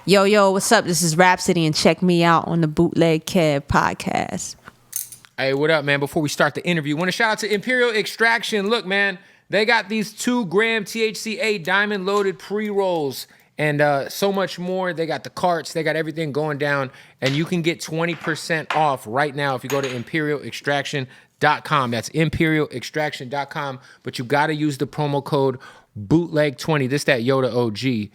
Yo, what's up? This is Rapsody, and check me out on the Bootleg podcast. Hey, what up, man? Before we start the interview, want to shout out to Imperial Extraction. Look, man, they got these 2-gram THCA diamond-loaded pre-rolls and so much more. They got the carts. They got everything going down, and you can get 20% off right now if you go to imperialextraction.com. That's imperialextraction.com, but you got to use the promo code Bootleg20. This that Yoda OG.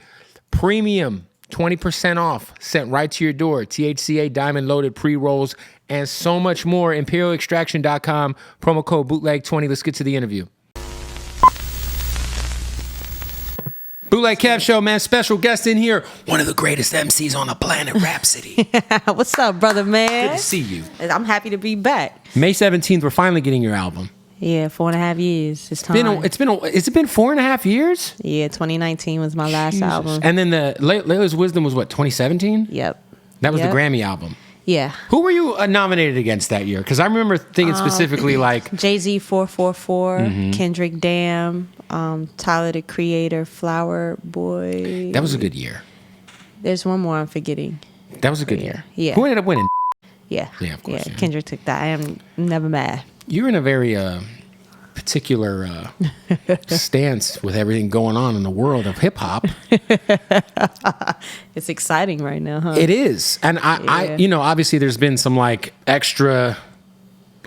Premium, 20% off, sent right to your door. THCA diamond-loaded pre-rolls and so much more. imperialextraction.com, promo code Bootleg20. Let's get to the interview. Bootleg Kev Show, man. Special guest in here. One of the greatest MCs on the planet, Rapsody. What's up, brother, man? Good to see you. I'm happy to be back. May 17th, we're finally getting your album. Yeah, 4.5 years. It's time. Has it been 4.5 years? Yeah, 2019 was my last album. And then the Layla's Wisdom was what, 2017? Yep. That was the Grammy album. Yeah. Who were you nominated against that year? Because I remember thinking specifically like Jay-Z 444, Kendrick Damn, Tyler the Creator, Flower Boy. That was a good year. There's one more I'm forgetting. That was a good year. Yeah. Who ended up winning? Yeah. Yeah, of course. Yeah, Kendrick took that. I am never mad. You're in a very particular stance with everything going on in the world of hip hop. It's exciting right now, huh? It is. And I obviously there's been some like extra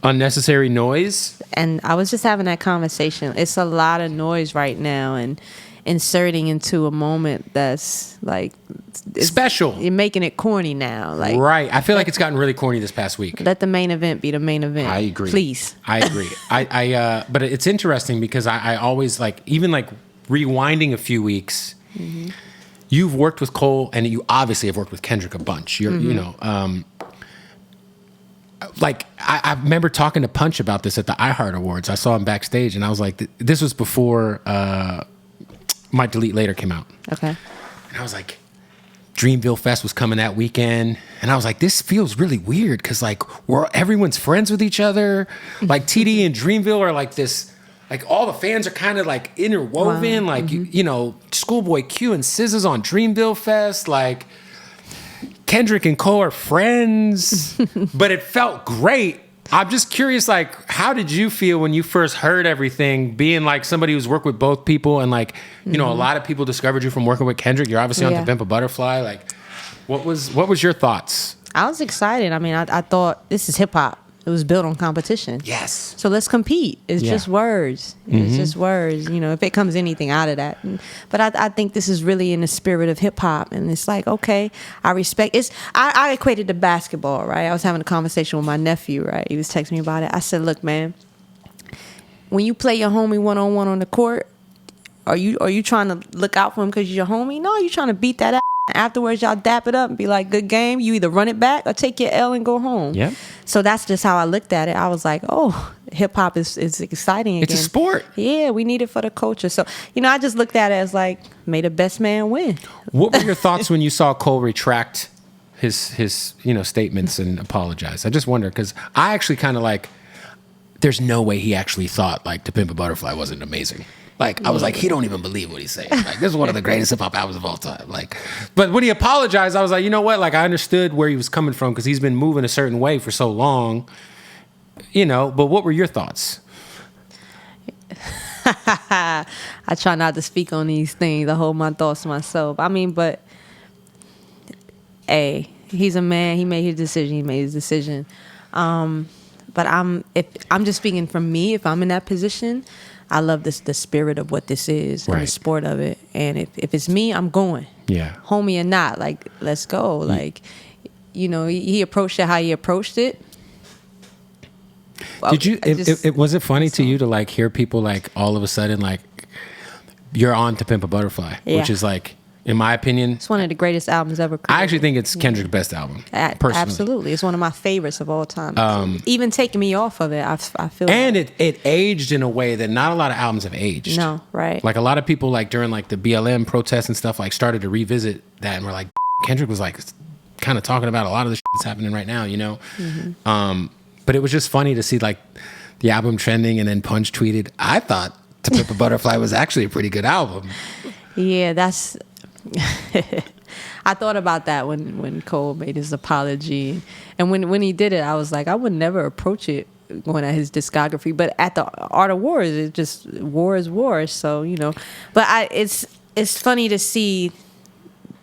unnecessary noise. And I was just having that conversation. It's a lot of noise right now and inserting into a moment that's like special. You're making it corny now. Like right. I feel like it's gotten really corny this past week. Let the main event be the main event. I agree. Please. I agree. But it's interesting because I always like, even like rewinding a few weeks, you've worked with Cole and you obviously have worked with Kendrick a bunch. Like I remember talking to Punch about this at the iHeart Awards. I saw him backstage and I was like, this was before My Delete Later came out. Okay. And I was like, Dreamville Fest was coming that weekend. And I was like, this feels really weird because like everyone's friends with each other. Like TD and Dreamville are like this, like all the fans are kind of like interwoven. Wow. Like, Schoolboy Q and SZA's on Dreamville Fest. Like Kendrick and Cole are friends. But it felt great. I'm just curious, like, how did you feel when you first heard everything, being like somebody who's worked with both people and like, a lot of people discovered you from working with Kendrick. You're obviously on To Pimp a Butterfly. Like, what was your thoughts? I was excited. I mean, I thought this is hip hop. It was built on competition. Yes. So let's compete. It's just words. It's just words, if it comes anything out of that. But I think this is really in the spirit of hip hop. And it's like, okay, I respect it. I equated to basketball, right? I was having a conversation with my nephew, right? He was texting me about it. I said, look, man, when you play your homie one-on-one on the court, are you trying to look out for him because you're your homie? No, you're trying to beat that ass. Afterwards, y'all dap it up and be like, good game. You either run it back or take your L and go home. Yeah. So that's just how I looked at it. I was like, oh, hip hop is exciting again. It's a sport. Yeah, we need it for the culture. So, I just looked at it as like, may the best man win. What were your thoughts when you saw Cole retract his statements and apologize? I just wonder, because I actually kind of like, there's no way he actually thought like To Pimp a Butterfly wasn't amazing. Like, I was like, he don't even believe what he's saying. Like, this is one of the greatest hip-hop albums of all time. Like, but when he apologized, I was like, you know what? Like, I understood where he was coming from because he's been moving a certain way for so long. But what were your thoughts? I try not to speak on these things. I hold my thoughts to myself. I mean, but, hey, he's a man. He made his decision. But I'm just speaking from me. If I'm in that position, I love the spirit of what this is and the sport of it. And if it's me, I'm going. Yeah. Homie or not, like, let's go. Like, he approached it how he approached it. Did you, was it funny to you to like hear people like all of a sudden like, you're on To Pimp a Butterfly, which is like, in my opinion, it's one of the greatest albums ever created. I actually think it's Kendrick's best album, personally. Absolutely. It's one of my favorites of all time. Even taking me off of it, I feel and like it aged in a way that not a lot of albums have aged. No, right. Like a lot of people like during like the BLM protests and stuff like started to revisit that and were like, Kendrick was like kind of talking about a lot of the shit that's happening right now, But it was just funny to see like the album trending and then Punch tweeted, I thought To Pimp a Butterfly was actually a pretty good album. Yeah, that's I thought about that when Cole made his apology, and when he did it, I was like, I would never approach it going at his discography, but at the Art of War, it's just war is war. So but it's funny to see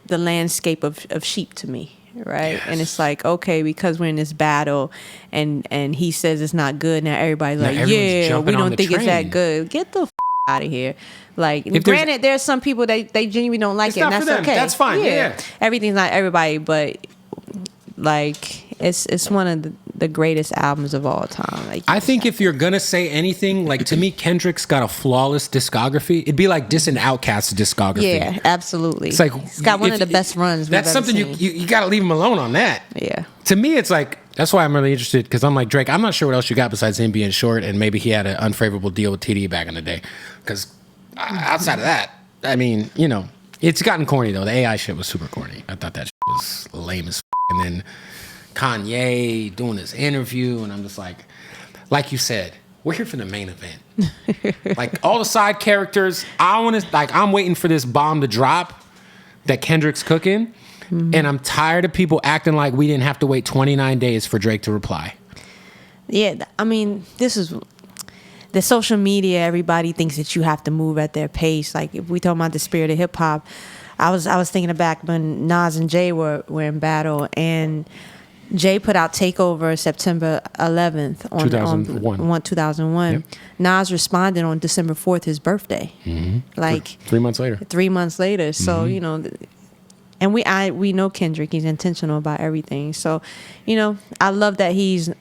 the landscape of sheep to me. Right. Yes. And it's like, okay, because we're in this battle and he says it's not good. Now everybody's like, yeah, we don't think it's that good. Get the out of here. Like, granted, there's some people they genuinely don't like it, and that's okay. That's fine. Yeah. Everything's not everybody, but like it's one of the greatest albums of all time. Like, I think if you're gonna say anything, like, to me, Kendrick's got a flawless discography. It'd be like dissing Outkast's discography. Yeah, absolutely. It's like he's got one of the best runs. That's something you got to leave him alone on that. Yeah. To me, it's like, that's why I'm really interested, because I'm like, Drake, I'm not sure what else you got besides him being short, and maybe he had an unfavorable deal with TD back in the day. Because outside of that, I mean, it's gotten corny though. The AI shit was super corny. I thought that shit was lame as and then Kanye doing this interview, and I'm just like you said, we're here for the main event. Like, all the side characters, I'm waiting for this bomb to drop that Kendrick's cooking, and I'm tired of people acting like we didn't have to wait 29 days for Drake to reply. Yeah, I mean, this is the social media. Everybody thinks that you have to move at their pace. Like, if we talk about the spirit of hip hop, I was thinking back when Nas and Jay were in battle, and Jay put out Takeover September 11th on 2001. Yep. Nas responded on December 4th, his birthday. Mm-hmm. Like 3 months later. 3 months later. So, and we know Kendrick, he's intentional about everything. So, I love that he's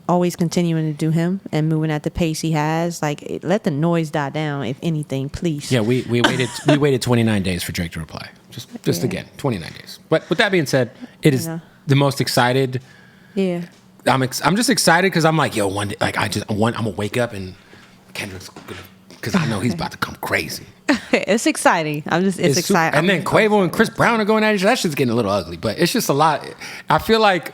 always continuing to do him and moving at the pace he has. Like, let the noise die down, if anything, please. Yeah, we waited 29 days for Drake to reply. Just again, 29 days. But with that being said, it is the most excited. Yeah. I'm just excited because I'm like, yo, one day, like, I'm gonna wake up and Kendrick's gonna, because I know he's about to come crazy. It's exciting. It's exciting. And then Quavo and Chris Brown are going at each other. That shit's getting a little ugly, but it's just a lot. I feel like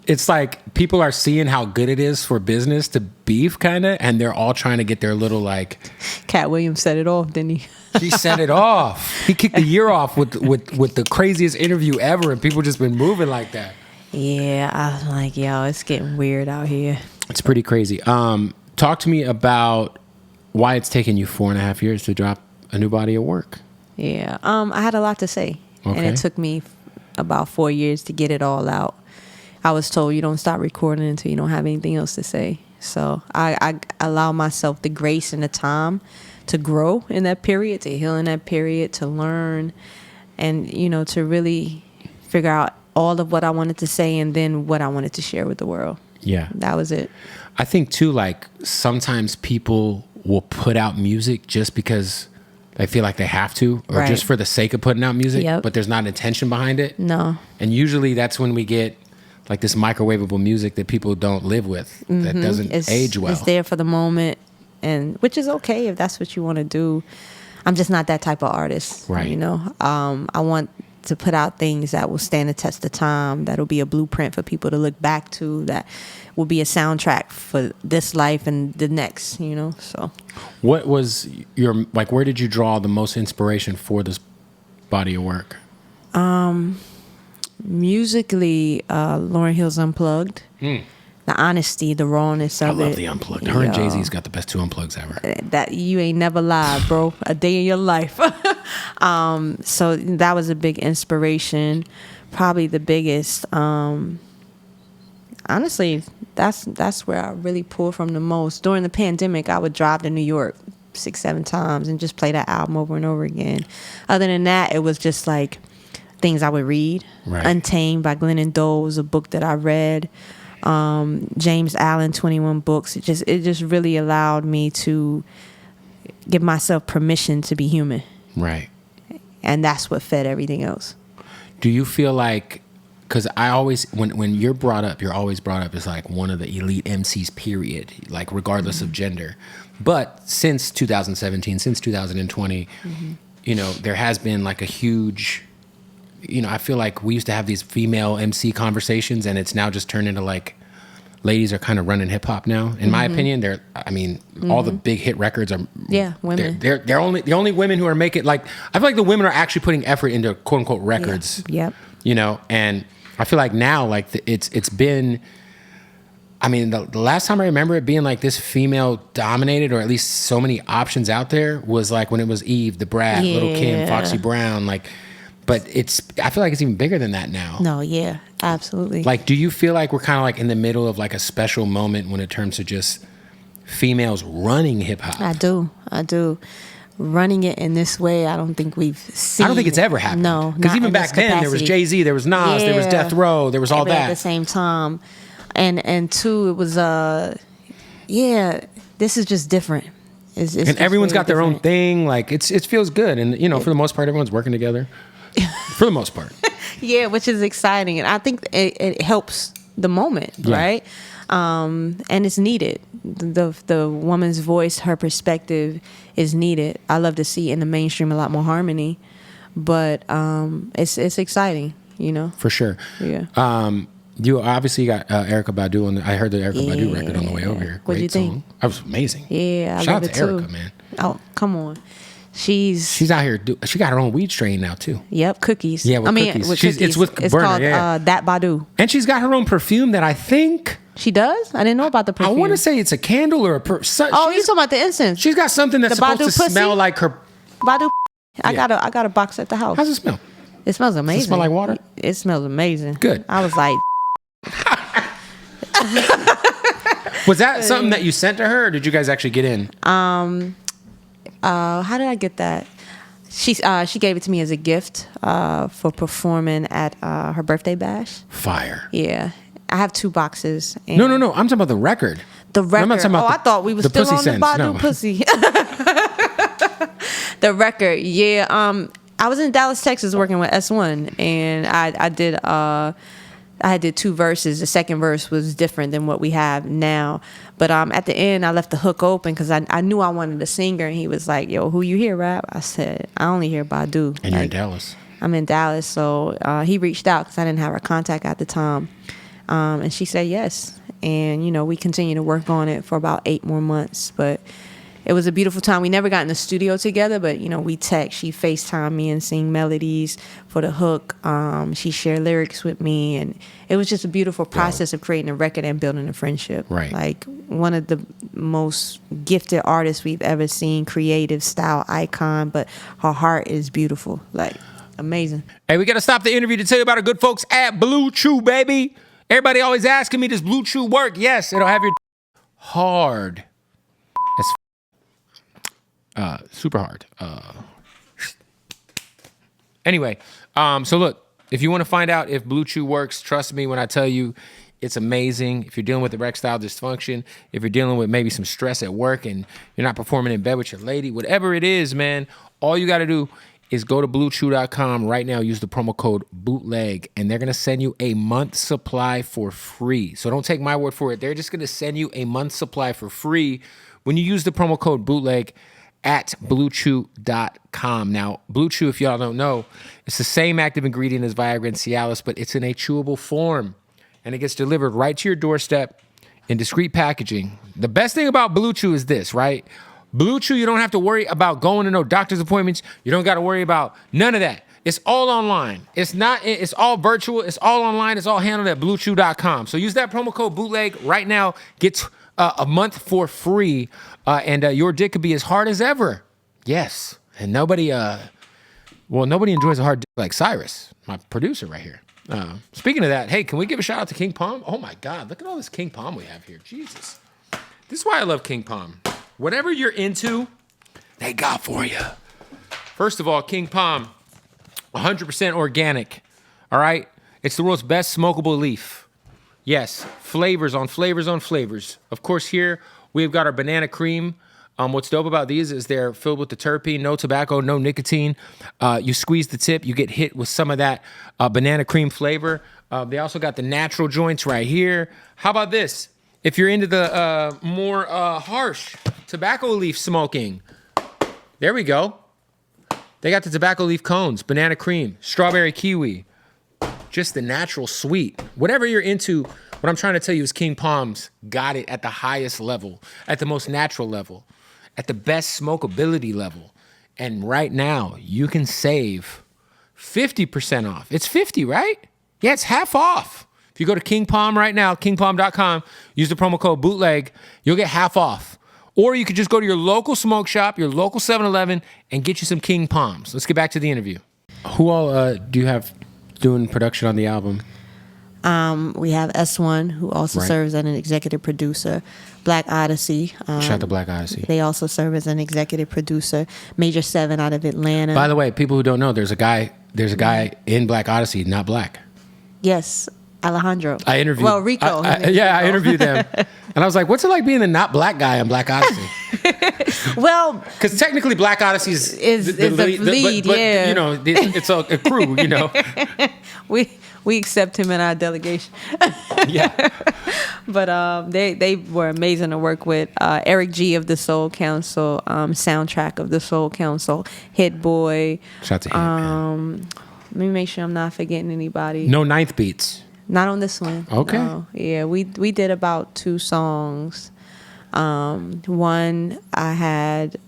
it's like people are seeing how good it is for business to beef, kind of, and they're all trying to get their little, like... Cat Williams set it off, didn't he? He set it off. He kicked the year off with the craziest interview ever, and people just been moving like that. Yeah, I was like, yo, it's getting weird out here. It's pretty crazy. Talk to me about why it's taken you 4.5 years to drop a new body of work. Yeah, I had a lot to say, and it took me about 4 years to get it all out. I was told you don't stop recording until you don't have anything else to say. So I allow myself the grace and the time to grow in that period, to heal in that period, to learn, and, to really figure out all of what I wanted to say and then what I wanted to share with the world. Yeah. That was it. I think, too, like, sometimes people will put out music just because they feel like they have to, or just for the sake of putting out music, but there's not intention behind it. No. And usually that's when we get like this microwavable music that people don't live with, that doesn't age well. It's there for the moment, and which is okay if that's what you want to do. I'm just not that type of artist, right? I want to put out things that will stand the test of time, that'll be a blueprint for people to look back to, that will be a soundtrack for this life and the next, so. What was your, like, where did you draw the most inspiration for this body of work? Musically, Lauryn Hill's Unplugged. The honesty, the rawness of it. I love the Unplugged. Her and Jay-Z's got the best 2 Unplugs ever. That you ain't never lied, bro. A day in your life. So that was a big inspiration. Probably the biggest. Honestly, that's where I really pull from the most. During the pandemic, I would drive to New York 6-7 times and just play that album over and over again. Other than that, it was just like things I would read. Right. Untamed by Glennon Doyle was a book that I read. James Allen, 21 books. It just really allowed me to give myself permission to be human. Right. And that's what fed everything else. Do you feel like, because I always, when you're brought up, you're always brought up as like one of the elite MCs, period, like regardless of gender. But since 2017, since 2020, there has been like a huge, I feel like we used to have these female MC conversations, and it's now just turned into like ladies are kind of running hip hop now. In my opinion, all the big hit records are women. They're only the only women who are making, like, I feel like the women are actually putting effort into quote unquote records. Yep. You know, and I feel like now, like, it's been, I mean, the last time I remember it being like this female dominated, or at least so many options out there, was like when it was Eve, The Brat, Little Kim, Foxy Brown, like. But I feel like it's even bigger than that now. No, yeah, absolutely. Like, do you feel like we're kind of like in the middle of like a special moment when it comes to just females running hip hop? I do. Running it in this way, I don't think we've seen. I don't think it's ever happened. No, because even back then there was Jay-Z, there was Nas, there was Death Row, there was all that at the same time, and two, it was this is just different. It's and everyone's got their own thing. Like it feels good, and you know, for the most part, everyone's working together. For the most part. Yeah, which is exciting. And I think it helps the moment, right? And it's needed. The woman's voice, her perspective is needed. I love to see in the mainstream a lot more harmony. But it's exciting, you know? For sure. Yeah. You obviously got Erykah Badu I heard the Erykah Badu record on the way over here. What do you think? Song. That was amazing. Yeah, I Shout love out to Erykah, man. Oh, come on. She's out here. She got her own weed strain now too. Yep, cookies. Yeah, cookies. It's with it's Burner, called That Badu. And she's got her own perfume that I think she does. I didn't know about the perfume. I want to say it's a candle or a you talking about the incense? She's got something that's supposed to smell like her Badu. I got a box at the house. How's it smell? It smells amazing. Does it smell like water? It smells amazing. Good. I was like, was that something that you sent to her, or did you guys actually get in? How did I get that? She gave it to me as a gift for performing at her birthday bash. Fire. Yeah, I have 2 boxes. And no. I'm talking about the record. The record. I'm not talking about I thought we were still on the Badu pussy. The record. Yeah. I was in Dallas, Texas, working with S1, and I did 2 verses. The second verse was different than what we have now. But at the end, I left the hook open because I knew I wanted a singer. And he was like, yo, who you hear rap? I said, I only hear Badu. And you're in Dallas. I'm in Dallas. So he reached out because I didn't have her contact at the time. And she said yes. And, you know, we continued to work on it for about 8 more months. But it was a beautiful time. We never got in the studio together, but, you know, we text. She FaceTimed me and sing melodies for the hook. She shared lyrics with me. And it was just a beautiful process of creating a record and building a friendship. Right. Like one of the most gifted artists we've ever seen, creative style icon, but her heart is beautiful. Like, amazing. Hey, we got to stop the interview to tell you about our good folks at Blue Chew, baby. Everybody always asking me, does Blue Chew work? Yes, it'll have your hard. Super hard. Anyway, so look, if you want to find out if Blue Chew works, trust me when I tell you it's amazing. If you're dealing with erectile dysfunction, if you're dealing with maybe some stress at work and you're not performing in bed with your lady, whatever it is, man, all you got to do is go to bluechew.com right now, use the promo code BOOTLEG, and they're going to send you a month's supply for free. So don't take my word for it. They're just going to send you a month's supply for free when you use the promo code BOOTLEG at bluechew.com. Now, Blue Chew, if y'all don't know, it's the same active ingredient as Viagra and Cialis, but it's in a chewable form, and it gets delivered right to your doorstep in discreet packaging. The best thing about Blue Chew is this, right? Blue Chew, you don't have to worry about going to no doctor's appointments. You don't got to worry about none of that. It's all online. It's all virtual. It's all online. It's all handled at bluechew.com. So use that promo code BOOTLEG right now. Get a month for free, and your dick could be as hard as ever. Yes. And nobody enjoys a hard dick like Cyrus, my producer right here. Speaking of that, hey, can we give a shout out to King Palm? Oh my God, look at all this King Palm we have here. Jesus. This is why I love King Palm. Whatever you're into, they got for you. First of all, King Palm, 100% organic. All right? It's the world's best smokable leaf. Yes, flavors on flavors on flavors. Of course, here we've got our banana cream. What's dope about these is they're filled with the terpene, no tobacco, no nicotine. You squeeze the tip, you get hit with some of that banana cream flavor. They also got the natural joints right here. How about this? If you're into the more harsh tobacco leaf smoking, there we go. They got the tobacco leaf cones, banana cream, strawberry kiwi, just the natural sweet. Whatever you're into What I'm trying to tell you is King Palms got it at the highest level, at the most natural level, at the best smokability level. And right now, you can save 50% off. It's 50, right? Yeah, it's half off. If you go to King Palm right now, kingpalm.com, use the promo code Bootleg, you'll get half off. Or you could just go to your local smoke shop, your local 7-Eleven, and get you some King Palms. Let's get back to the interview. Who all do you have doing production on the album? We have S1, who also serves as an executive producer. Black Odyssey. Shout out to Black Odyssey. They also serve as an executive producer. Major 7 out of Atlanta. By the way, people who don't know, there's a guy in Black Odyssey, not black. Yes, Alejandro. I interviewed. Well, Rico. I interviewed them, and I was like, "What's it like being the not black guy on Black Odyssey?" Well, because technically, Black Odyssey is the lead, but, yeah. You know, it's a crew. You know, we accept him in our delegation. Yeah, but they were amazing to work with. Eric G of the Soul Council, soundtrack of the Soul Council, Hit-Boy. Shout out to him. Let me make sure I'm not forgetting anybody. No ninth beats. Not on this one. Okay. No. Yeah, we did about 2 songs. One I had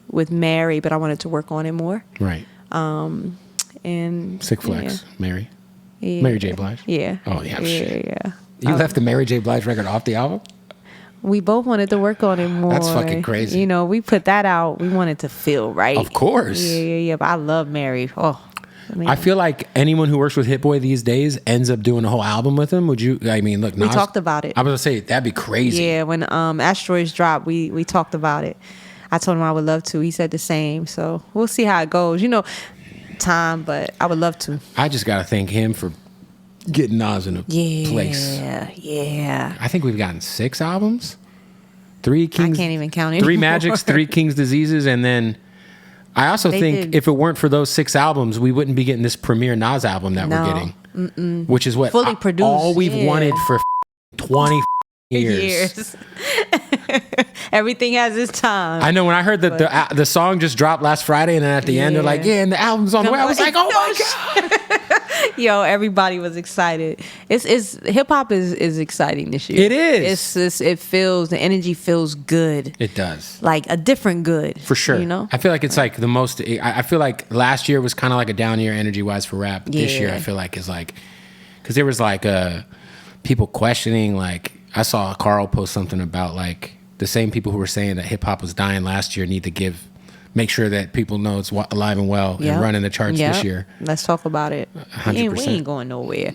with Mary, but I wanted to work on it more. Right. And Sick Flex, yeah. Mary. Yeah. Mary J. Blige. Yeah. Oh yeah. Shit. Yeah. You left the Mary J. Blige record off the album? We both wanted to work on it more. That's fucking crazy. You know, we put that out. We wanted to feel right. Of course. Yeah. But I love Mary. Oh. I feel like anyone who works with Hit-Boy these days ends up doing a whole album with him. Would you? I mean, look, we talked about it. I was gonna say that'd be crazy. Yeah, when Asteroids dropped, we talked about it. I told him I would love to. He said the same. So we'll see how it goes. You know, time, but I would love to. I just gotta thank him for getting Nas in a place. Yeah. I think we've gotten 6 albums, 3 Kings. I can't even count 3 anymore. Magics, 3 King's Diseases, and then. I also think if it weren't for those 6 albums, we wouldn't be getting this premiere Nas album that we're getting, which is what fully produced. All we've wanted for 20 years. Everything has its time. I know when I heard that the song just dropped last Friday, and then at the end they're like, "Yeah, and the album's on the way." I was like, "Oh my god!" Yo, everybody was excited. It's hip hop is exciting this year. It is. It feels, the energy feels good. It does. Like a different good. For sure. You know? I feel like it's like the most. I feel like last year was kind of like a down year energy wise for rap. Yeah. This year I feel like is like because there was like people questioning. Like I saw Carl post something about like the same people who were saying that hip hop was dying last year need to make sure that people know it's alive and well and running the charts this year. Let's talk about it. 100%. We ain't going nowhere.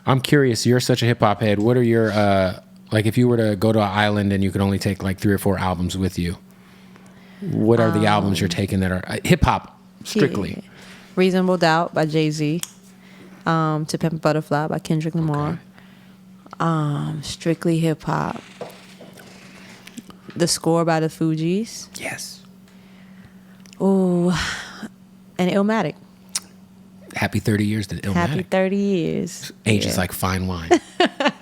I'm curious. You're such a hip hop head. What are your like? If you were to go to an island and you could only take like 3 or 4 albums with you, what are the albums you're taking that are hip hop strictly? Yeah. Reasonable Doubt by Jay-Z. To Pimp a Butterfly by Kendrick Lamar. Okay. Strictly hip hop. The Score by the Fugees. Yes. Ooh, and Illmatic. Happy 30 years to Illmatic. Happy 30 years. Age is like fine wine.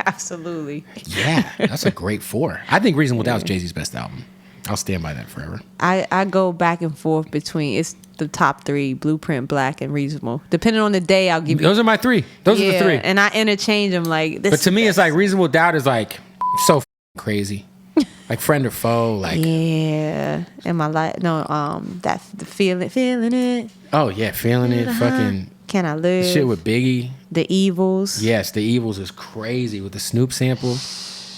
Absolutely. Yeah, that's a great 4. I think Reasonable Doubt is Jay-Z's best album. I'll stand by that forever. I go back and forth between, it's the top 3, Blueprint, Black, and Reasonable. Depending on the day, I'll give you. Those are my 3. Those are the 3. And I interchange them like this. But to me, it's like Reasonable Doubt is like so crazy. Like Friend or Foe, like and my life. No, that the feeling it. Oh yeah, feeling it. Fucking. Can I Live? Shit with Biggie. The Evils. Yes, The Evils is crazy with the Snoop sample.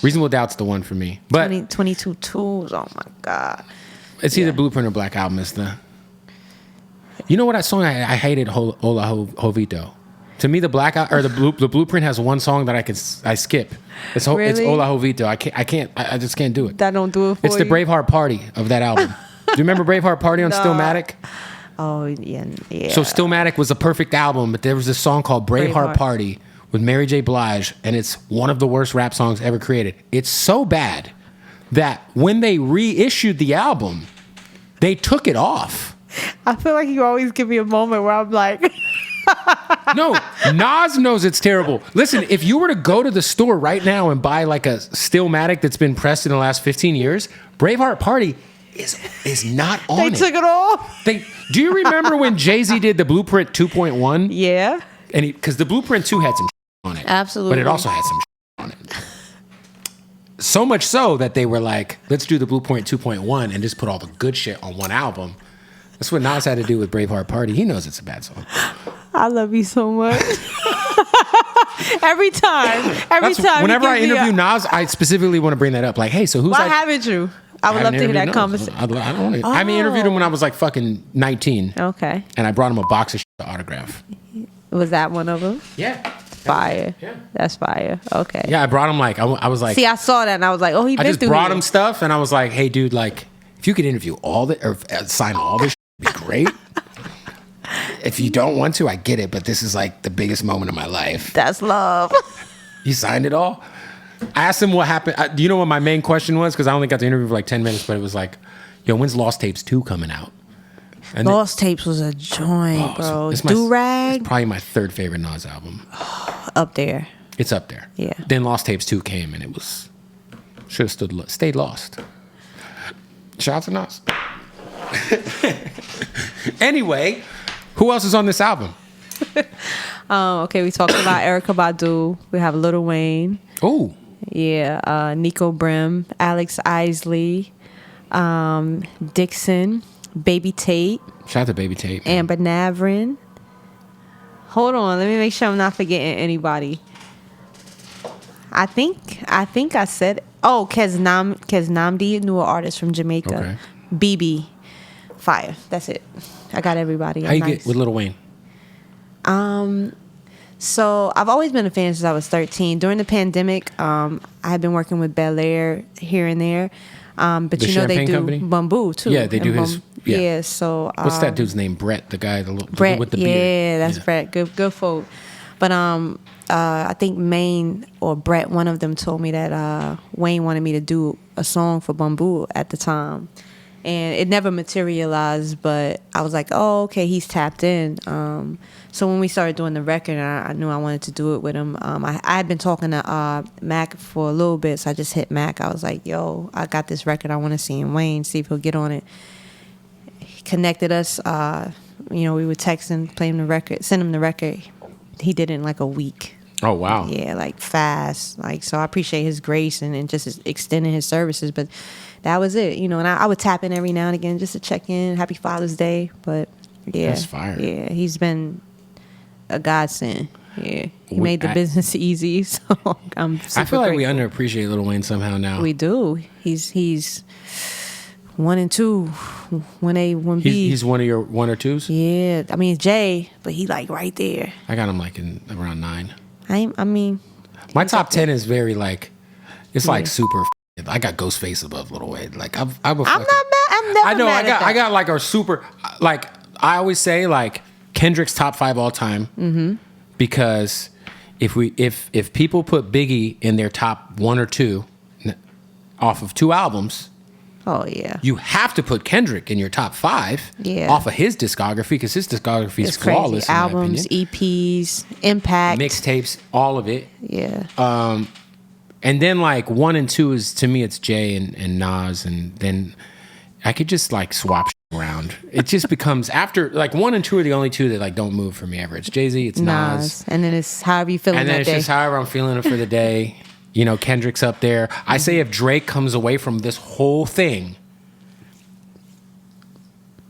Reasonable Doubt's the one for me. But 22 Tools. Oh my god. It's either Blueprint or Black Album. It's the. You know what that song I hated? Hola Jovito. To me, the the Blueprint has one song that I skip. It's Hola Jovito. I just can't do it. That don't do it for you. It's the Braveheart Party of that album. Do you remember Braveheart Party on Stillmatic? Oh yeah. So Stillmatic was a perfect album, but there was this song called Braveheart Party with Mary J. Blige, and it's one of the worst rap songs ever created. It's so bad that when they reissued the album, they took it off. I feel like you always give me a moment where I'm like. No, Nas knows it's terrible. Listen, if you were to go to the store right now and buy like a Stillmatic that's been pressed in the last 15 years, Braveheart Party is not on it. They took it off? Do you remember when Jay-Z did the Blueprint 2.1? Yeah. And because the Blueprint 2 had some on it. Absolutely. But it also had some on it. So much so that they were like, let's do the Blueprint 2.1 and just put all the good shit on one album. That's what Nas had to do with Braveheart Party. He knows it's a bad song. I love you so much. Every time. Whenever I interview Nas, I specifically want to bring that up. Like, hey, so who's Why haven't you? I would love to hear that conversation. I don't want to. I interviewed him when I was like fucking 19. Okay. And I brought him a box of shit to autograph. Was that one of them? Yeah. Fire. Yeah. That's fire. Okay. Yeah, I brought him like, I was like. See, I saw that and I was like, oh, he been through I just brought him stuff and I was like, hey, dude, like, if you could interview all the, or sign all this shit, it'd be great. If you don't want to, I get it, but this is like the biggest moment of my life. That's love. He signed it all. I asked him what happened. Do you know what my main question was? Because I only got to interview for like 10 minutes, but it was like, yo, when's Lost Tapes 2 coming out? And Lost Tapes was a joint, bro. Do-Rag? It's probably my third favorite Nas album. Up there. It's up there. Yeah. Then Lost Tapes 2 came and it was, should have stayed lost. Shout out to Nas. Anyway, who else is on this album? Okay, we talked about Erykah Badu. We have Lil Wayne. Oh. Yeah, Nico Brim, Alex Isley, Dixon, Baby Tate. Shout out to Baby Tate. Amber Navrin. Hold on, let me make sure I'm not forgetting anybody. I think I said, Kez Namdi, newer artist from Jamaica. Okay. BB, fire. That's it. I got everybody. How you get with Lil Wayne? So I've always been a fan since I was 13. During the pandemic, I had been working with Bel Air here and there. But the you know they do company? Bamboo too. Yeah, they do his. Yeah. So what's that dude's name? Brett, the guy Brett, with the beard. Yeah, that's Brett. Good folk. But I think Maine or Brett, one of them told me that Wayne wanted me to do a song for Bamboo at the time. And it never materialized, but I was like, oh, okay, he's tapped in. So when we started doing the record, I knew I wanted to do it with him. I had been talking to Mac for a little bit, so I just hit Mac. I was like, yo, I got this record. I want to see him, Wayne, see if he'll get on it. He connected us. We were texting, playing the record, send him the record. He did it in like a week. Oh, wow. Yeah, like fast. Like, so I appreciate his grace and just extending his services. But that was it, and I would tap in every now and again just to check in. Happy Father's Day. But yeah. That's fire. Yeah, he's been a godsend. Yeah. He made the business easy. So I'm super I feel like grateful. we underappreciate Lil Wayne somehow now. We do. He's 1 and 2, 1A, 1B. He's one of your 1 or 2s? Yeah. I mean, Jay, but he like right there. I got him like in around 9. I mean. My top 10 is very like, it's like super. I got Ghostface above Lil Wayne. Like I'm not mad. I'm never I know. mad at that. I got like a super. Like I always say, like Kendrick's top 5 all time. Mm-hmm. Because if people put Biggie in their top 1 or 2 off of 2 albums. Oh yeah. You have to put Kendrick in your top 5 off of his discography because his discography is flawless. Crazy. Albums, EPs, Impact, mixtapes, all of it. Yeah. And then like 1 and 2 is, to me, it's Jay and Nas, and then I could just like swap around. It just becomes after like 1 and 2 are the only 2 that like don't move for me ever. It's Jay-Z, it's Nas, and then it's however you feeling and then that it's day. just however I'm feeling it for the day. Kendrick's up there. I say if Drake comes away from this whole thing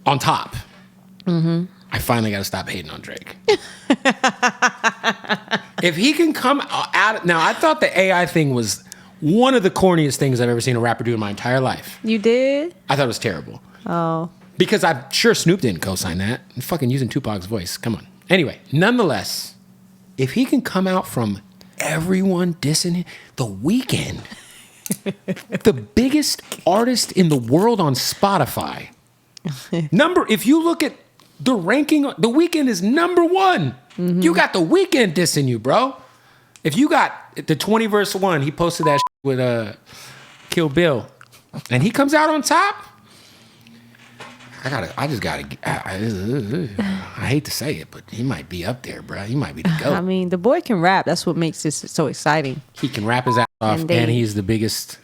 on top, I finally got to stop hating on Drake. If he can come out... Now, I thought the AI thing was one of the corniest things I've ever seen a rapper do in my entire life. You did? I thought it was terrible. Oh. Because I'm sure Snoop didn't co-sign that. I'm fucking using Tupac's voice. Come on. Anyway, nonetheless, if he can come out from everyone dissing him, The Weeknd, the biggest artist in the world on Spotify. If you look at the ranking, The Weeknd is number 1. Mm-hmm. You got The Weeknd dissing you, bro. If you got the 20 verse 1, he posted that with Kill Bill, and he comes out on top. I hate to say it, but he might be up there, bro. He might be the GOAT. I mean, the boy can rap. That's what makes this so exciting. He can rap his ass off, and he's the biggest,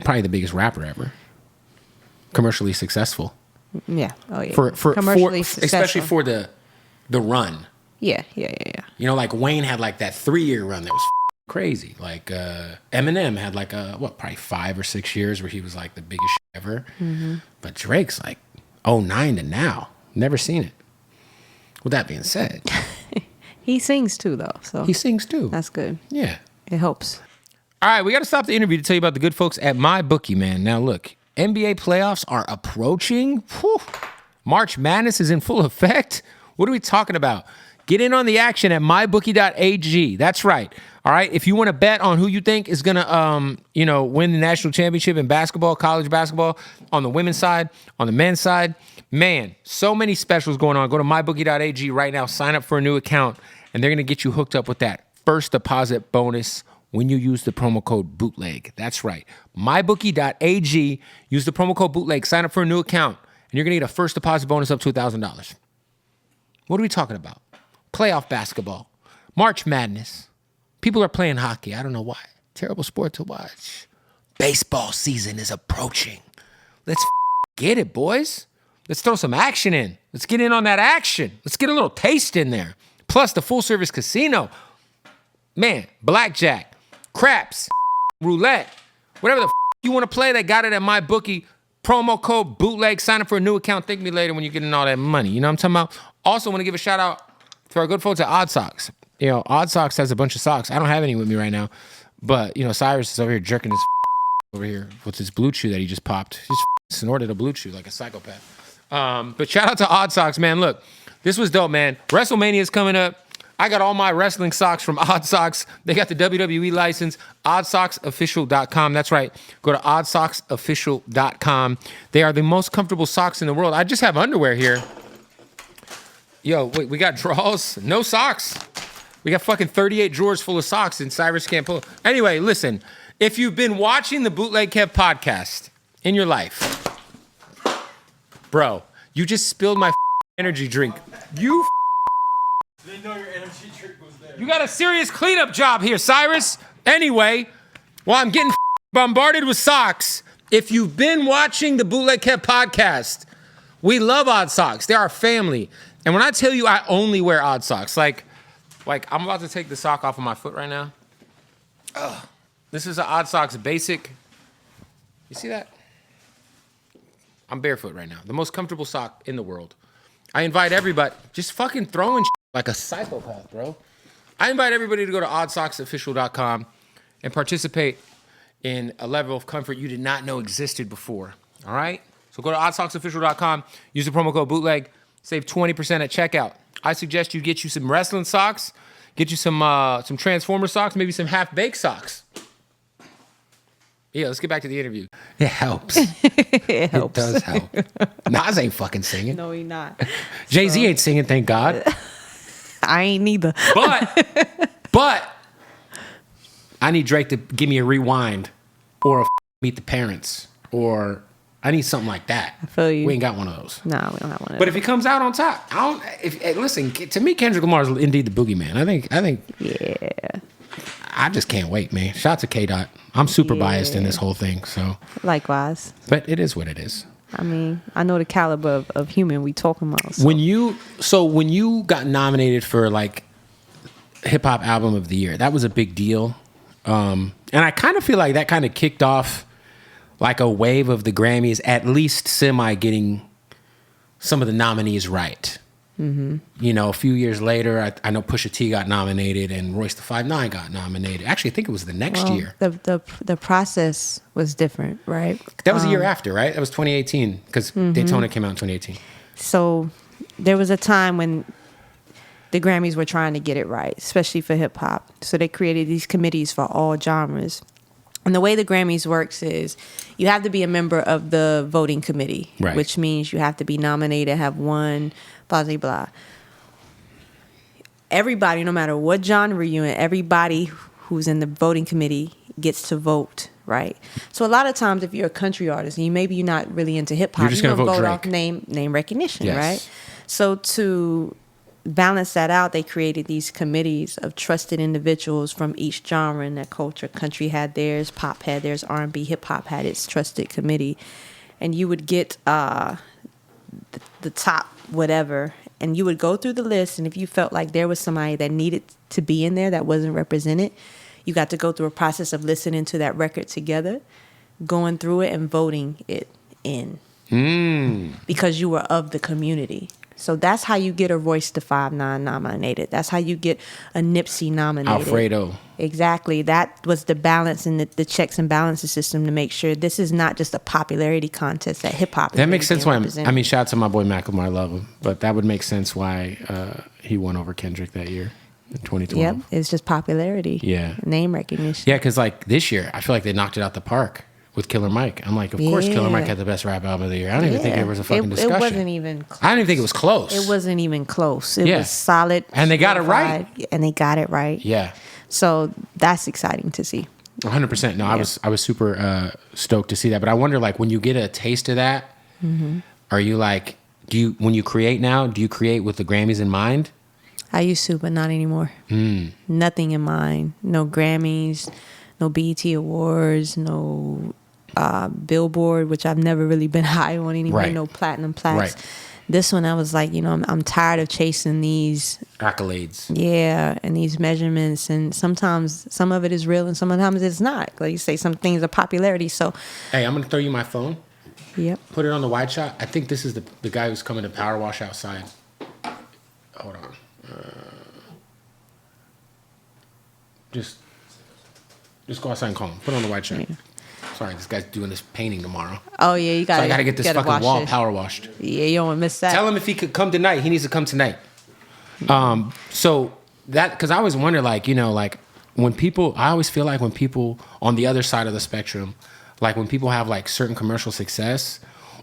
probably the biggest rapper ever. Commercially successful. Yeah. Oh yeah. For commercially successful. especially for the run. Yeah. You know, like Wayne had like that 3-year run that was crazy. Like Eminem had like probably 5 or 6 years where he was like the biggest shit ever. But Drake's like 2009 to now. Never seen it. With that being said. He sings too, though. So he sings too. That's good. Yeah. It helps. All right, we got to stop the interview to tell you about the good folks at MyBookie, man. Now, look, NBA playoffs are approaching. Whew. March Madness is in full effect. What are we talking about? Get in on the action at mybookie.ag. That's right. All right. If you want to bet on who you think is going to, win the national championship in basketball, college basketball, on the women's side, on the men's side, man, so many specials going on. Go to mybookie.ag right now. Sign up for a new account, and they're going to get you hooked up with that first deposit bonus when you use the promo code Bootleg. That's right. mybookie.ag. Use the promo code Bootleg. Sign up for a new account, and you're going to get a first deposit bonus up to $1,000. What are we talking about? Playoff basketball. March Madness. People are playing hockey. I don't know why. Terrible sport to watch. Baseball season is approaching. Let's get it, boys. Let's throw some action in. Let's get in on that action. Let's get a little taste in there. Plus the full-service casino. Man, blackjack, craps, roulette, whatever the you want to play, they got it at MyBookie. Promo code Bootleg. Sign up for a new account. Thank me later when you're getting all that money. You know what I'm talking about? Also want to give a shout out to our good folks at Odd Socks. You know, Odd Socks has a bunch of socks. I don't have any with me right now. But, Cyrus is over here jerking his over here with his blue chew that he just popped. He just snorted a blue chew like a psychopath. But shout out to Odd Socks, man. Look, this was dope, man. WrestleMania is coming up. I got all my wrestling socks from Odd Socks. They got the WWE license, oddsocksofficial.com. That's right. Go to oddsocksofficial.com. They are the most comfortable socks in the world. I just have underwear here. Yo, wait, we got drawers, no socks. We got fucking 38 drawers full of socks and Cyrus can't pull. Anyway, listen, if you've been watching the Bootleg Kev podcast in your life, bro, you just spilled my energy drink. You They know your energy drink was there. You got a serious cleanup job here, Cyrus. Anyway, while I'm getting bombarded with socks, if you've been watching the Bootleg Kev podcast, we love Odd Socks. They're our family. And when I tell you I only wear Odd Socks, like I'm about to take the sock off of my foot right now. Ugh. This is an Odd Socks basic. You see that? I'm barefoot right now. The most comfortable sock in the world. I invite everybody, just fucking throwing like a psychopath, bro. I invite everybody to go to oddsocksofficial.com and participate in a level of comfort you did not know existed before. All right? So go to oddsocksofficial.com, use the promo code Bootleg, save 20% at checkout. I suggest you get you some wrestling socks, get you some Transformer socks, maybe some half-baked socks. Yeah, let's get back to the interview. It helps. It helps. It does help. Nas ain't fucking singing. No, he not. Jay-Z ain't singing, thank God. I ain't neither. But I need Drake to give me a rewind or a Meet the Parents, or I need something like that. I feel you. We ain't got one of those. No, we don't have one of those. But if he comes out on top, listen, to me, Kendrick Lamar is indeed the boogeyman. I think. Yeah. I just can't wait, man. Shout out to K-Dot. I'm super biased in this whole thing, so. Likewise. But it is what it is. I mean, I know the caliber of human we talking about. So. When you got nominated for like Hip Hop Album of the Year, that was a big deal. And I kind of feel like that kind of kicked off like a wave of the Grammys, at least semi getting some of the nominees right. Mm-hmm. A few years later, I know Pusha T got nominated and Royce the 5'9" got nominated. Actually, I think it was the next year. The process was different, right? That was a year after, right? That was 2018 because Daytona came out in 2018. So there was a time when the Grammys were trying to get it right, especially for hip hop. So they created these committees for all genres. And the way the Grammys works is you have to be a member of the voting committee, right, which means you have to be nominated, have won, blah, blah, blah. Everybody, no matter what genre you're in, everybody who's in the voting committee gets to vote, right? So a lot of times if you're a country artist and you're not really into hip hop, you're just going to vote Drake. Off name recognition, yes, right? So to balance that out, they created these committees of trusted individuals from each genre in that culture. Country had theirs, pop had theirs, R&B, hip hop had its trusted committee, and you would get the top whatever, and you would go through the list, and if you felt like there was somebody that needed to be in there that wasn't represented, you got to go through a process of listening to that record together, going through it and voting it in. Because you were of the community. So that's how you get a Royce da 5'9" nominated. That's how you get a Nipsey nominated. Alfredo. Exactly. That was the balance and the checks and balances system to make sure this is not just a popularity contest that hip hop. That makes sense why. Shout out to my boy Macklemore. I love him, but that would make sense why he won over Kendrick that year in 2012. Yep, it's just popularity. Yeah, name recognition. Yeah, because like this year, I feel like they knocked it out the park with Killer Mike. I'm like, of course, Killer Mike had the best rap album of the year. I don't even think there was a fucking discussion. It wasn't even close. I didn't even think it was close. It wasn't even close. It was solid. And they got it right. And they got it right. Yeah. So that's exciting to see. 100%. No, I was super stoked to see that. But I wonder, like, when you get a taste of that, are you like, when you create now, do you create with the Grammys in mind? I used to, but not anymore. Nothing in mind. No Grammys, no BET Awards, no Billboard, which I've never really been high on anyway. Right. No platinum plaques. Right. This one, I was like, I'm tired of chasing these accolades. Yeah, and these measurements, and sometimes some of it is real, and sometimes it's not. Like you say, some things are popularity. So, hey, I'm gonna throw you my phone. Yep. Put it on the wide shot. I think this is the guy who's coming to power wash outside. Hold on. Just go outside and call him. Put it on the wide shot. Yeah. Sorry, this guy's doing this painting tomorrow. Oh yeah, you got. So I got to get this fucking wall power washed. Yeah, you don't want to miss that. Tell him if he could come tonight. He needs to come tonight. So that, because I always wonder, like, like when people, I always feel like when people on the other side of the spectrum, like when people have like certain commercial success,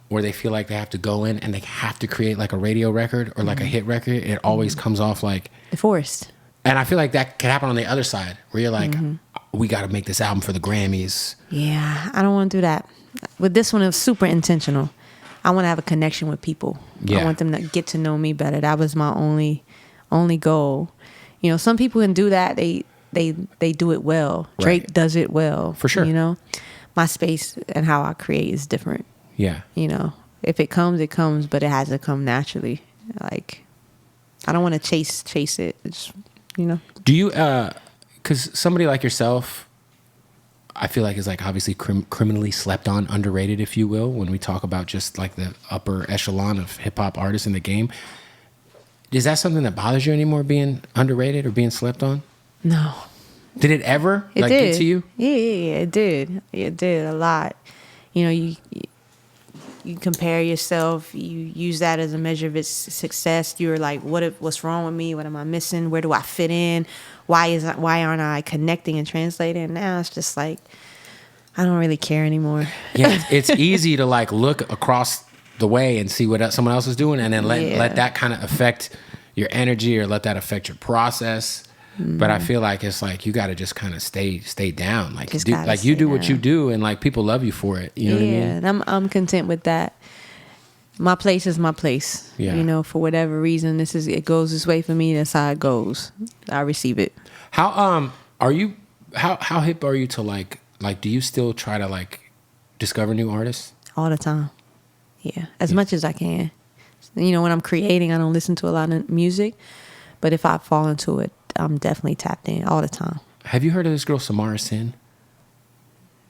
or they feel like they have to go in and they have to create like a radio record or like a hit record, it always comes off like forced. And I feel like that could happen on the other side, where you're like, we got to make this album for the Grammys. Yeah, I don't want to do that. With this one, it was super intentional. I want to have a connection with people. Yeah. I want them to get to know me better. That was my only goal. Some people can do that. They do it well. Drake does it well. For sure. My space and how I create is different. Yeah. If it comes, it comes, but it has to come naturally. Like, I don't want to chase it. It's, Do you, because somebody like yourself, I feel like is like obviously criminally slept on, underrated, if you will, when we talk about just like the upper echelon of hip hop artists in the game. Is that something that bothers you anymore, being underrated or being slept on? No. Did it ever get to you? Yeah, it did. It did a lot. You compare yourself. You use that as a measure of its success. You're like, what's wrong with me? What am I missing? Where do I fit in? Why aren't I connecting and translating? And now it's just like, I don't really care anymore. Yeah, it's easy to like look across the way and see what someone else is doing, and then let that kind of affect your energy or let that affect your process. But I feel like it's like you got to just kind of stay down. Like you do what you do, and like people love you for it. You know what I mean? Yeah, and I'm content with that. My place is my place. Yeah. For whatever reason, it goes this way for me. That's how it goes. I receive it. How are you? How hip are you to like? Do you still try to like discover new artists? All the time. Yeah, as much as I can. When I'm creating, I don't listen to a lot of music, but if I fall into it, I'm definitely tapped in all the time. Have you heard of this girl, Samara Sin?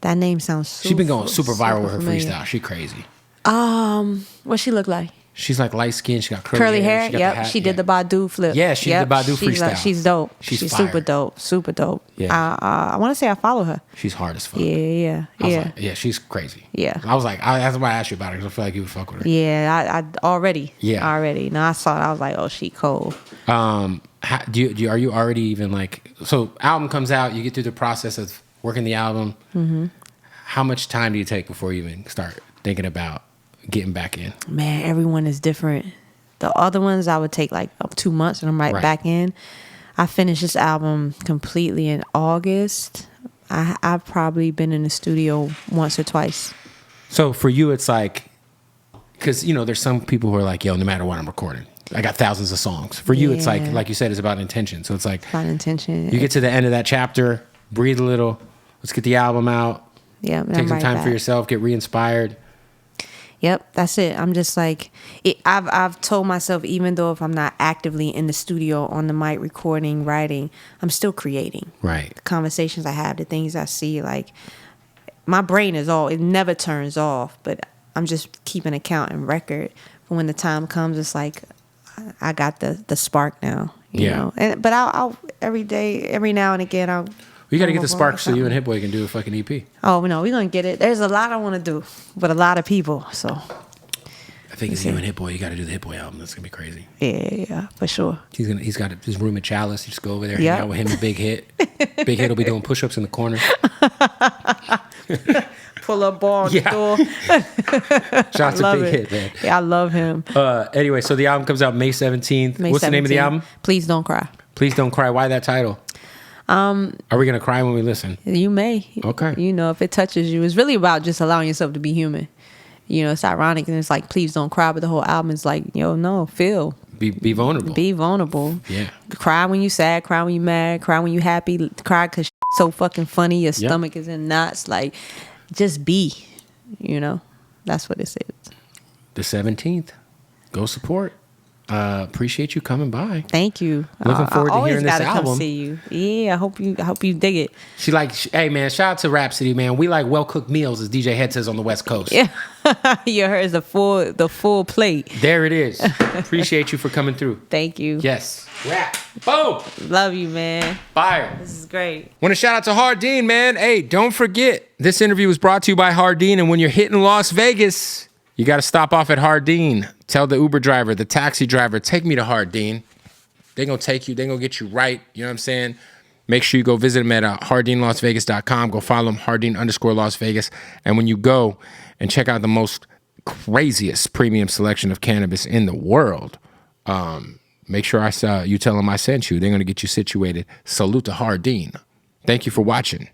That name sounds super. She's been going super viral with her freestyle. She crazy. What she look like? She's like light skinned. She got curly hair. Yep. She did the Badu flip. Yeah, she did the Badu freestyle. She's dope. She's super dope. Super dope. Yeah. I want to say I follow her. She's hard as fuck. Yeah. Like, yeah, she's crazy. Yeah. I was like, that's why I asked you about her, because I feel like you would fuck with her. Yeah, I already. Yeah. Already. Now I saw it. I was like, oh, she cold. Are you already even like, so album comes out, you get through the process of working the album. Mm-hmm. How much time do you take before you even start thinking about getting back in? Man, everyone is different. The other ones I would take like up 2 months and I'm right back in. I finished this album completely in August. I've probably been in the studio once or twice. So for you, it's like, because there's some people who are like, yo, no matter what I'm recording, I got thousands of songs. For you, it's like you said, it's about intention. So it's like, about intention. You get to the end of that chapter, breathe a little, let's get the album out. Yeah, take some time for yourself, get re-inspired. Yep, that's it. I'm just like, I've told myself, even though if I'm not actively in the studio on the mic recording, writing, I'm still creating. Right. The conversations I have, the things I see, like my brain is it never turns off, but I'm just keeping account and record. But when the time comes, it's like I got the spark now, you know. But I'll every day, every now and again, you got to get the spark so you and Hit-Boy can do a fucking EP. Oh, no, we're going to get it. There's a lot I want to do with a lot of people, so. I think it's you and Hit-Boy. You got to do the Hit-Boy album. That's going to be crazy. Yeah, for sure. He's got his room at Chalice. You just go over there, hang out with him and Big Hit. Big Hit will be doing push-ups in the corner. Pull up ball on the door. Shout out to Big Hit, man. Yeah, I love him. Anyway, so the album comes out May 17th. What's the name of the album? Please Don't Cry. Please Don't Cry. Why that title? Are we gonna cry when we listen? You may. Okay. You know, if it touches you, it's really about just allowing yourself to be human. You know, it's ironic and it's like, please don't cry, but the whole album is like, no, feel. Be vulnerable. Be vulnerable. Yeah. Cry when you sad. Cry when you mad. Cry when you happy. Cry because so fucking funny. Your stomach is in knots. Like, just be. You know, that's what it is. The 17th. Go support. Appreciate you coming by. Thank you. Looking forward to hearing this album. I always gotta come see you. Yeah, I hope you dig it. Hey man, shout out to Rapsody, man. We like well cooked meals, as DJ Head says on the West Coast. Yeah, you heard the full plate. There it is. Appreciate you for coming through. Thank you. Yes. Rap. Boom. Love you, man. Fire. This is great. Want to shout out to Hardin, man. Hey, don't forget, this interview was brought to you by Hardin, and when you're hitting Las Vegas, you got to stop off at Hardin. Tell the Uber driver, the taxi driver, take me to Hardin. They're going to take you. They're going to get you right. You know what I'm saying? Make sure you go visit them at hardinlasvegas.com. Go follow them, Hardin_Las Vegas. And when you go and check out the most craziest premium selection of cannabis in the world, make sure you tell them I sent you. They're going to get you situated. Salute to Hardin. Thank you for watching.